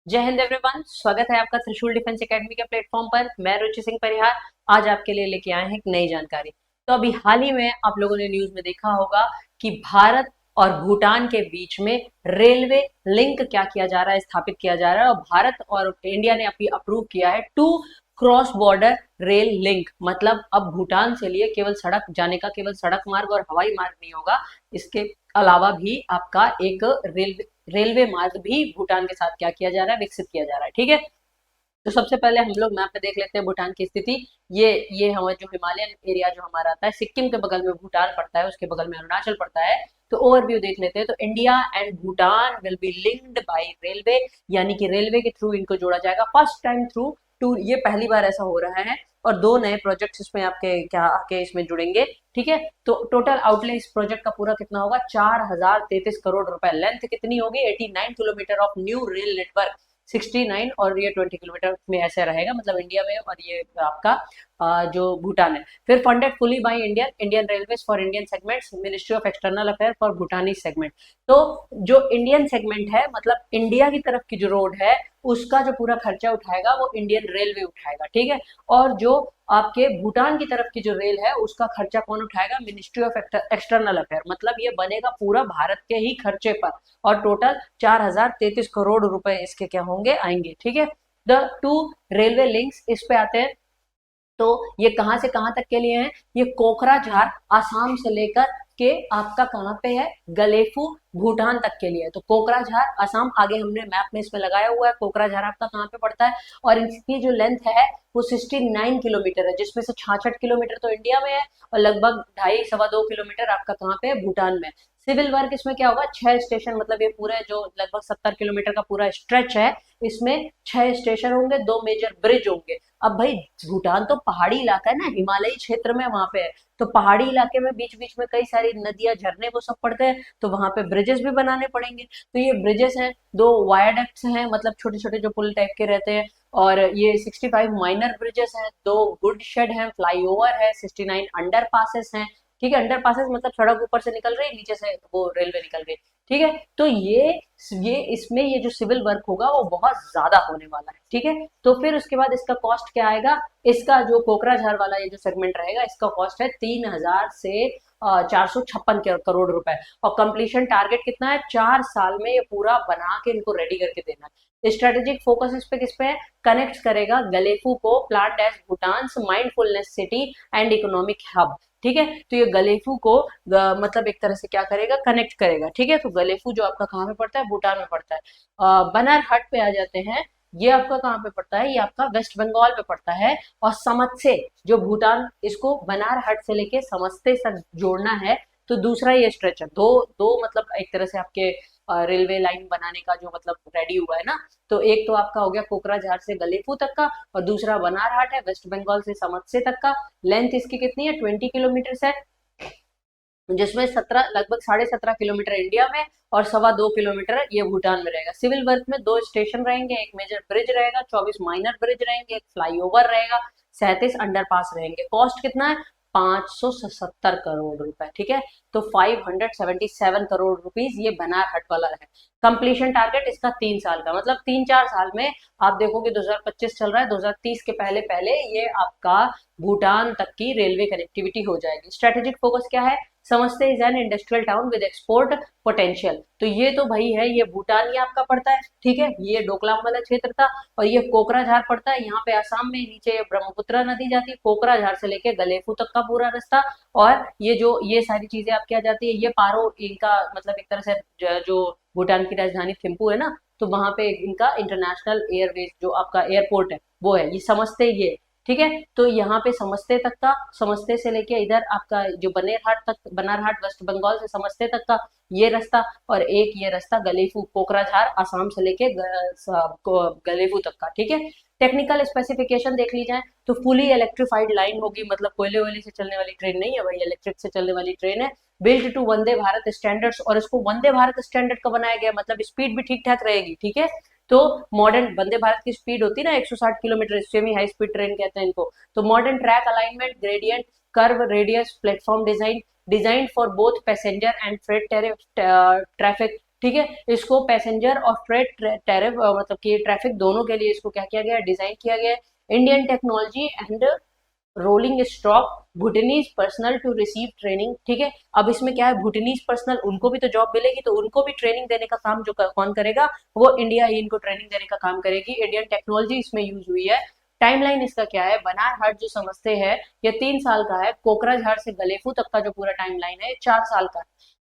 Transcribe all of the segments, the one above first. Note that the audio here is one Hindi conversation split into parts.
जय हिंद एवरीवन, स्वागत है आपका त्रिशूल डिफेंस एकेडमी के प्लेटफॉर्म पर। मैं रुचि सिंह परिहार आज आपके लिए लेके आए हैं एक नई जानकारी। तो अभी हाल ही में आप लोगों ने न्यूज में देखा होगा कि भारत और भूटान के बीच में रेलवे लिंक क्या किया जा रहा है, स्थापित किया जा रहा है। और भारत और इंडिया ने अभी अप्रूव किया है to cross border rail link. मतलब अब भूटान से लिए केवल सड़क जाने का केवल सड़क मार्ग और हवाई मार्ग नहीं होगा, इसके अलावा भी आपका एक रेलवे मार्ग भी भूटान के साथ क्या किया जा रहा है, विकसित किया जा रहा है। ठीक है, तो सबसे पहले हम लोग मैप पे देख लेते हैं भूटान की स्थिति। ये हमारा जो हिमालयन एरिया जो हमारा आता है, सिक्किम के बगल में भूटान पड़ता है, उसके बगल में अरुणाचल पड़ता है। तो ओवरव्यू देख लेते हैं। तो India and Bhutan will be linked by railway, यानी कि रेलवे के थ्रू इनको जोड़ा जाएगा फर्स्ट टाइम थ्रू टू। ये पहली बार ऐसा हो रहा है और दो नए प्रोजेक्ट्स इसमें आपके क्या आके इसमें जुड़ेंगे। ठीक है, तो टोटल आउटले इस प्रोजेक्ट का पूरा कितना होगा, 4033 करोड़ रुपए। लेंथ कितनी होगी, 89 kilometre of new rail network. 69 और ये 20 किलोमीटर में ऐसे रहेगा, मतलब इंडिया में, और ये आपका जो भूटान है। फिर funded fully by Indian Indian railways for Indian segments, ministry of external affair for Bhutani segment. तो जो इंडियन सेगमेंट है, मतलब इंडिया की तरफ की जो रोड है, उसका जो पूरा खर्चा उठाएगा वो इंडियन रेलवे उठाएगा। ठीक है, और जो आपके भूटान की तरफ की जो रेल है उसका खर्चा कौन उठाएगा, मिनिस्ट्री ऑफ एक्सटर्नल अफेयर। मतलब ये बनेगा पूरा भारत के ही खर्चे पर, और टोटल 4033 करोड़ रुपए इसके क्या होंगे, आएंगे। ठीक है, द टू रेलवे लिंक्स इस पे आते हैं। तो ये कहां से कहां तक के लिए है, ये कोकराझार आसाम से लेकर के आपका कहां पे है, गलेफू भूटान तक के लिए। तो कोकराझार आसाम आगे हमने मैप में इसमें लगाया हुआ है, कोकराझार आपका कहां पे पड़ता है। और इसकी जो लेंथ है वो 69 किलोमीटर है, जिसमें से 66 किलोमीटर तो इंडिया में है और लगभग 2.5 सवा 2 किलोमीटर आपका कहाँ पे है, भूटान में। सिविल वर्क इसमें क्या होगा, 6 स्टेशन, मतलब ये पूरे जो लगभग 70 किलोमीटर का पूरा स्ट्रेच है, इसमें 6 स्टेशन होंगे, दो मेजर ब्रिज होंगे। अब भाई भूटान तो पहाड़ी इलाका है ना, हिमालयी क्षेत्र में वहां पे है। तो पहाड़ी इलाके में बीच बीच में कई सारी नदियां झरने वो सब पड़ते हैं, तो वहां पे ब्रिजेस भी बनाने पड़ेंगे। तो ये ब्रिजेस हैं, दो वायाडक्ट्स हैं, मतलब छोटे छोटे जो पुल टाइप के रहते हैं। और ये 65 माइनर ब्रिजेस हैं, दो गुड शेड हैं, फ्लाईओवर है, 69 अंडर पासेस हैं। ठीक है, अंडर पासेस मतलब सड़क ऊपर से निकल रही है, नीचे से वो रेलवे निकल गई। ठीक है, तो ये इसमें ये जो सिविल वर्क होगा वो बहुत ज्यादा होने वाला है। ठीक है, तो फिर उसके बाद इसका कॉस्ट क्या आएगा, इसका जो कोकराझार वाला ये जो सेगमेंट रहेगा, इसका कॉस्ट है 3000 से 456 करोड़ रुपए। और कंप्लीशन टारगेट कितना है, 4 साल में ये पूरा बना के इनको रेडी करके देना है। स्ट्रेटेजिक फोकस इस पे किस पे है, कनेक्ट करेगा गलेफू को planned as Bhutan mindfulness city and economic hub. ठीक है, तो ये गलेफू को मतलब एक तरह से क्या करेगा, कनेक्ट करेगा। ठीक है, तो गलेफू जो आपका कहाँ पे पड़ता है, भूटान में पड़ता है। बनारहट पे आ जाते हैं। ये आपका कहाँ पे पड़ता है, ये आपका वेस्ट बंगाल पे पड़ता है। और समस्से जो भूटान, इसको बनारहट से लेके समस्ते तक जोड़ना है। तो दूसरा ये स्ट्रेच है, दो दो मतलब एक तरह से आपके रेलवे लाइन बनाने का जो मतलब रेडी हुआ है ना। तो एक तो आपका हो गया कोकराझार से गलेफू तक का, और दूसरा बनारहाट है वेस्ट बंगाल से समस्से तक का। लेंथ इसकी कितनी है, 20 किलोमीटर है, जिसमें 17 लगभग 17.5 किलोमीटर इंडिया में और 2.25 किलोमीटर ये भूटान में रहेगा। सिविल वर्क में दो स्टेशन रहेंगे, एक मेजर ब्रिज रहेगा, 24 माइनर ब्रिज रहेंगे, एक फ्लाईओवर रहेगा, 37 अंडरपास रहेंगे। कॉस्ट कितना है, 577 करोड़ रुपए। ठीक है, तो 577 करोड़ रुपीज ये बनारहट वाला है। कंप्लीशन टारगेट इसका 3 साल का, मतलब 3-4 साल में आप देखोगे 2025 चल रहा है, 2030 के पहले पहले ये आपका भूटान तक की रेलवे कनेक्टिविटी हो जाएगी। स्ट्रेटेजिक फोकस क्या है, समझते is an industrial town with export potential. तो ये तो भाई है, ये भूटान ही आपका पड़ता है। ठीक है, ये डोकलाम वाला क्षेत्र था। और ये कोकराझार पड़ता है यहाँ पे आसाम में, नीचे ब्रह्मपुत्र नदी जाती है, कोकराझार से लेके गलेफू तक का पूरा रास्ता। और ये जो ये सारी चीजें आपके आ जाती है, ये पारो इनका मतलब एक तरह से जो भूटान की राजधानी थिम्पू है ना, तो वहां पे इनका इंटरनेशनल एयरवेज जो आपका एयरपोर्ट है वो है, ये समझते ये। ठीक है, तो यहाँ पे समस्ते तक का, समस्ते से लेके इधर आपका जो बनेरहाट तक, बनारहाट वेस्ट बंगाल से समस्ते तक का ये रास्ता, और एक ये रास्ता गलेफू कोकराझार आसाम से लेके गलेफू तक का। ठीक है, टेक्निकल स्पेसिफिकेशन देख ली जाए तो फुली इलेक्ट्रिफाइड लाइन होगी, मतलब कोयले वोले से चलने वाली ट्रेन नहीं है भाई, इलेक्ट्रिक से चलने वाली ट्रेन है। Built to Vande Bharat standards, और इसको वंदे भारत स्टैंडर्ड का बनाया गया, मतलब स्पीड भी ठीक ठाक रहेगी। ठीक है, तो मॉडर्न वंदे भारत की स्पीड होती है ना 160 kilometre, semi high speed train कहते हैं इनको। तो modern track alignment, gradient, curve, radius, platform design, design for both passenger and freight traffic, ठीक है, इसको पैसेंजर और फ्रेट टैरिफ मतलब कि ट्रैफिक दोनों के लिए इसको क्या किया गया है, डिजाइन किया गया है। Indian technology and rolling stock Bhutanese personnel to receive training. ठीक है, अब इसमें क्या है, भूटानीज पर्सनल उनको भी तो जॉब मिलेगी, तो उनको भी ट्रेनिंग देने का काम जो कौन करेगा, वो इंडिया ही इनको ट्रेनिंग देने का काम करेगी। इंडियन टेक्नोलॉजी इसमें यूज हुई है। टाइमलाइन इसका क्या है, बनारहाट जो समझते हैं ये 3 साल का है, कोकराझार से गलेफू तक का जो पूरा टाइमलाइन है 4 साल का।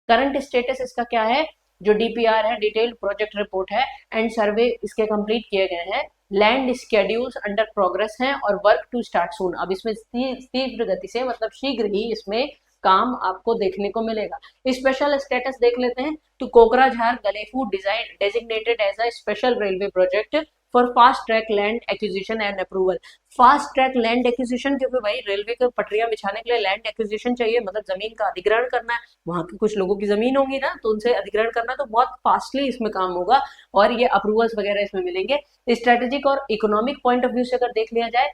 करंट स्टेटस इसका क्या है, जो डीपीआर है, डिटेल्ड प्रोजेक्ट रिपोर्ट है, एंड सर्वे इसके कंप्लीट किए गए हैं। लैंड स्केड्यूल्स अंडर प्रोग्रेस हैं और वर्क टू स्टार्ट सून। अब इसमें तीव्र गति से मतलब शीघ्र ही इसमें काम आपको देखने को मिलेगा। स्पेशल स्टेटस देख लेते हैं, तो Kokrajhar Gelephu design designated as a special railway project for fast track land acquisition and approval. Fast track land acquisition, क्योंकि भाई रेलवे को पटरियां बिछाने के लिए लैंड एक्विजिशन चाहिए, मतलब जमीन का अधिग्रहण करना है। वहां के कुछ लोगों की जमीन होगी ना, तो उनसे अधिग्रहण करना, तो बहुत फास्टली इसमें काम होगा और ये अप्रूवल्स वगैरह इसमें मिलेंगे। स्ट्रेटेजिक और इकोनॉमिक पॉइंट ऑफ व्यू से अगर देख लिया जाए,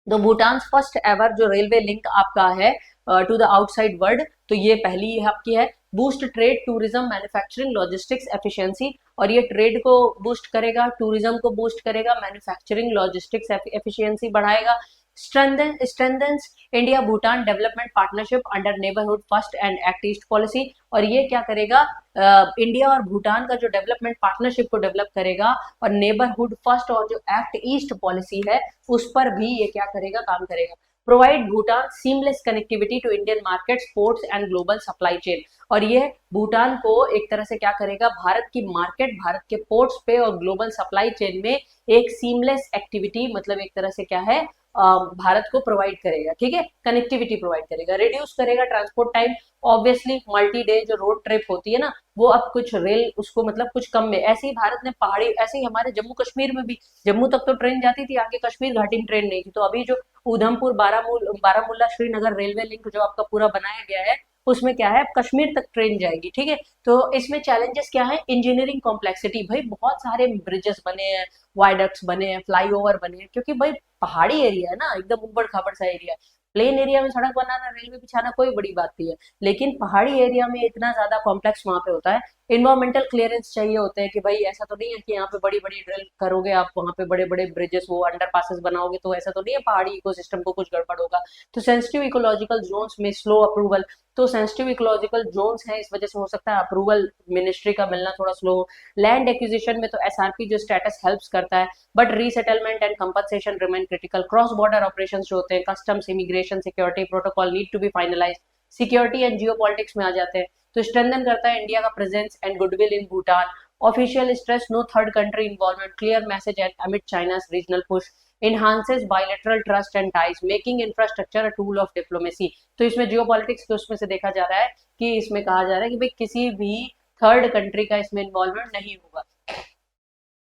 तो भूटान फर्स्ट एवर जो रेलवे लिंक आपका है टू द आउटसाइड वर्ल्ड, तो ये पहली आपकी है। Boost trade, tourism, manufacturing, logistics efficiency, और ये ट्रेड को बूस्ट करेगा, टूरिज्म को बूस्ट करेगा, मैन्युफैक्चरिंग लॉजिस्टिक्स एफिशिएंसी बढ़ाएगा। Strengthens India Bhutan development partnership under neighbourhood first and act east policy, और ये क्या करेगा, इंडिया और भूटान का जो डेवलपमेंट पार्टनरशिप को डेवलप करेगा, और नेबरहुड फर्स्ट और जो एक्ट ईस्ट पॉलिसी है उस पर भी ये क्या करेगा, काम करेगा। Provide Bhutan seamless connectivity to Indian markets, ports and global supply chain, और ये भूटान को एक तरह से क्या करेगा, भारत की मार्केट, भारत के पोर्ट्स पे और ग्लोबल सप्लाई चेन में एक सीमलेस एक्टिविटी, मतलब एक तरह से क्या है, भारत को प्रोवाइड करेगा। ठीक है, कनेक्टिविटी प्रोवाइड करेगा, रिड्यूस करेगा transport time. Obviously multi day जो रोड ट्रिप होती है ना, वो अब कुछ रेल उसको मतलब कुछ कम में, ऐसे ही भारत ने पहाड़ी, ऐसे ही हमारे जम्मू कश्मीर में भी, जम्मू तक तो ट्रेन जाती थी, आगे कश्मीर घाटी में ट्रेन नहीं थी, तो अभी जो उधमपुर बारामूला श्रीनगर रेलवे लिंक जो आपका पूरा बनाया गया है, उसमें क्या है, कश्मीर तक ट्रेन जाएगी। ठीक है, तो इसमें चैलेंजेस क्या है, इंजीनियरिंग कॉम्प्लेक्सिटी, भाई बहुत सारे ब्रिजेस बने हैं, वायडक्ट्स बने हैं, फ्लाईओवर बने हैं, क्योंकि भाई पहाड़ी एरिया है ना, एकदम उबड़ खाबड़ सा एरिया है। प्लेन एरिया में सड़क बनाना, रेलवे बिछाना कोई बड़ी बात नहीं है, लेकिन पहाड़ी एरिया में इतना ज्यादा कॉम्प्लेक्स वहां पे होता है। इन्वायरमेंटल क्लियरेंस चाहिए होते हैं कि भाई ऐसा तो नहीं है कि यहाँ पे बड़ी बड़ी ड्रिल करोगे आप, वहां पे बड़े बड़े ब्रिजेस वो अंडर पासेस बनाओगे, तो ऐसा तो नहीं है पहाड़ी इकोसिस्टम को कुछ गड़बड़ होगा। तो सेंसिटिव इकोलॉजिकल जोन्स में स्लो अप्रूवल, तो सेंसिटिव इकोलॉजिकल जोन्स है, इस वजह से हो सकता है अप्रूवल मिनिस्ट्री का मिलना थोड़ा स्लो हो। लैंड एक्विजिशन में तो एसआरपी जो स्टेटस हेल्प्स करता है, but resettlement and compensation remain critical. Cross border operations जो होते हैं, customs, immigration, security protocol need to be finalise. Security and geopolitics में आ जाते हैं, तो स्ट्रेंथन करता है इंडिया का presence and goodwill in Bhutan. Official stress no third country involvement, clear message at amid China's regional push, enhances bilateral trust and ties, making infrastructure a tool of diplomacy। तो इसमें जियो पॉलिटिक्स के उसमें से देखा जा रहा है कि इसमें कहा जा रहा है कि भाई किसी भी थर्ड कंट्री का इसमें इन्वॉल्वमेंट नहीं होगा।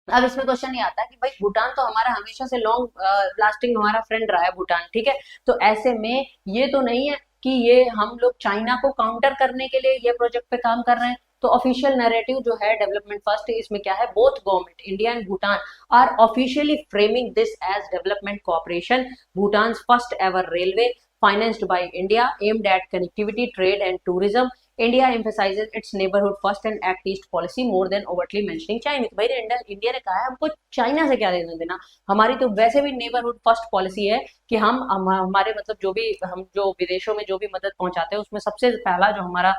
अब इसमें क्वेश्चन ये आता है कि भाई भूटान तो हमारा हमेशा से लॉन्ग लास्टिंग हमारा फ्रेंड रहा है भूटान, ठीक है, तो ऐसे में ये तो नहीं है कि ये हम लोग चाइना को काउंटर करने के लिए ये प्रोजेक्ट पे काम कर रहे हैं। तो ऑफिशियल नैरेटिव जो है डेवलपमेंट फर्स्ट, इसमें क्या है, both government India and Bhutan are officially framing this as development cooperation. Bhutan first ever railway financed by India, aimed at connectivity, trade and tourism. India emphasizes its neighborhood first and act east policy more than overtly mentioning China। भाई इंडिया ने कहा है हमको चाइना से क्या लेना देना, हमारी तो वैसे भी नेबरहुड फर्स्ट पॉलिसी है कि हम हमारे मतलब जो भी हम जो विदेशों में जो भी मदद पहुंचाते हैं उसमें सबसे पहला जो हमारा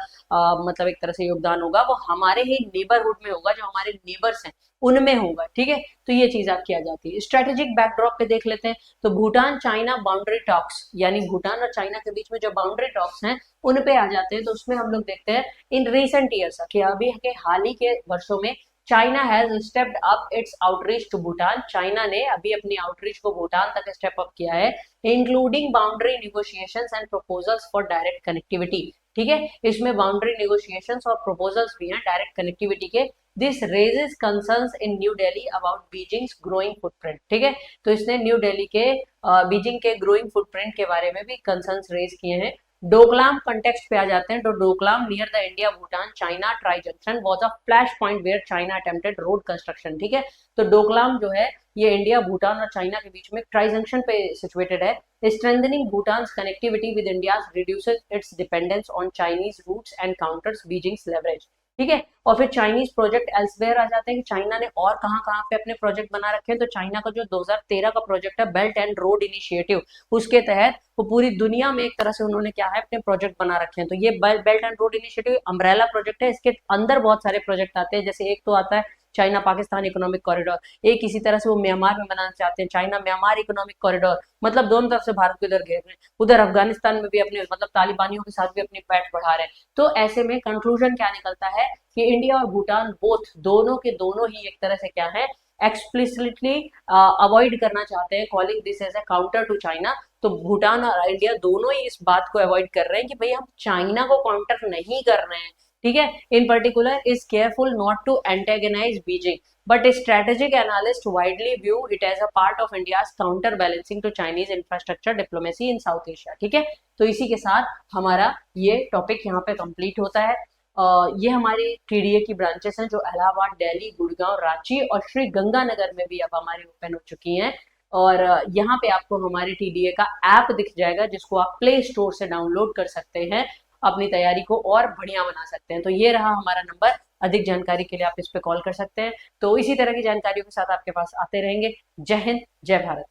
मतलब एक तरह से योगदान होगा वो हमारे ही नेबरहुड में होगा, जो हमारे नेबर्स हैं उनमें होगा। ठीक है, तो ये चीज आप किया जाती है। स्ट्रेटेजिक बैकड्रॉप पे देख लेते हैं, तो भूटान चाइना बाउंड्री टॉक्स, यानी भूटान और चाइना के बीच में जो बाउंड्री टॉक्स हैं उन पे आ जाते हैं। तो उसमें हम लोग देखते हैं इन रिसेंट ईयर्स कि अभी के हाल ही के वर्षों में China has stepped up its outreach to Bhutan. China ने अभी अपनी आउटरीच को भूटान तक स्टेप अप किया है, including boundary negotiations and proposals for direct connectivity. ठीक है, इसमें बाउंड्री निगोशिएशंस और प्रपोजल्स भी हैं डायरेक्ट कनेक्टिविटी के। This raises concerns in new Delhi about Beijing's growing footprint. ठीक है, तो इसने न्यू दिल्ली के बीजिंग के ग्रोइंग फुटप्रिंट के बारे में भी कंसर्न्स रेज किए हैं। डोकलाम कंटेक्स्ट पे आ जाते हैं, तो Doklam near the India Bhutan China tri junction was a flash point where China attempted road construction. ठीक है, तो डोकलाम जो है ये इंडिया भूटान और चाइना के बीच में ट्राई जंक्शन पे सिचुएटेड है। Strengthening Bhutan's connectivity with India reduces its dependence on Chinese routes and counters Beijing's leverage. ठीक है। और फिर चाइनीज प्रोजेक्ट एल्सवेयर आ जाते हैं कि चाइना ने और कहाँ कहाँ पे अपने प्रोजेक्ट बना रखे हैं। तो चाइना का जो 2013 का प्रोजेक्ट है बेल्ट एंड रोड इनिशिएटिव, उसके तहत वो पूरी दुनिया में एक तरह से उन्होंने क्या है अपने प्रोजेक्ट बना रखे हैं। तो ये belt and road initiative umbrella project है, इसके अंदर बहुत सारे प्रोजेक्ट आते हैं। जैसे एक तो आता है चाइना पाकिस्तान इकोनॉमिक कॉरिडोर, एक इसी तरह से वो म्यांमार में बनाना चाहते हैं, चाइना म्यांमार इकोनॉमिक कॉरिडोर, मतलब दोनों तरफ से भारत को इधर घेर रहे हैं, उधर अफगानिस्तान में भी अपने मतलब तालिबानियों के साथ भी अपनी पैठ बढ़ा रहे हैं। तो ऐसे में कंक्लूजन क्या निकलता है कि इंडिया और भूटान बोथ दोनों के दोनों ही एक तरह से क्या है एक्सप्लिसिटली अवॉइड करना चाहते हैं calling this as a counter to China. तो भूटान और इंडिया दोनों ही इस बात को अवॉइड कर रहे हैं कि भाई हम चाइना को काउंटर नहीं कर रहे हैं, ठीक है। In particular is careful not to antagonise Beijing, but a strategic analyst widely view it as a part of India's counterbalancing to Chinese infrastructure diplomacy in South Asia। ठीक है, तो इसी के साथ हमारा ये टॉपिक यहाँ पे कंप्लीट होता है। ये हमारी TDA की ब्रांचेस हैं जो इलाहाबाद, दिल्ली, गुड़गांव, रांची और श्री गंगानगर में भी अब हमारी ओपन हो चुकी हैं। और यहाँ पे आपको हमारी TDA का ऐप दिख जाएगा जिसको आप प्ले स्टोर से डाउनलोड कर सकते हैं, अपनी तैयारी को और बढ़िया बना सकते हैं। तो ये रहा हमारा नंबर, अधिक जानकारी के लिए आप इस पे कॉल कर सकते हैं। तो इसी तरह की जानकारियों के साथ आपके पास आते रहेंगे। जय हिंद, जय भारत।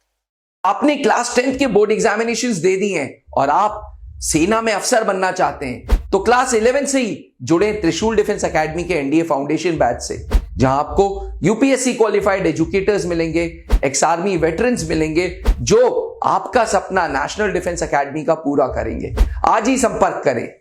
आपने क्लास 10th के बोर्ड एग्जामिनेशंस दे दी हैं और आप सेना में अफसर बनना चाहते हैं तो क्लास 11 से ही जुड़े त्रिशूल डिफेंस एकेडमी के NDA फाउंडेशन बैच से, जहां आपको UPSC क्वालिफाइड एजुकेटर्स मिलेंगे, एक्स आर्मी वेटरन्स मिलेंगे जो आपका सपना नेशनल डिफेंस एकेडमी का पूरा करेंगे। आज ही संपर्क करें।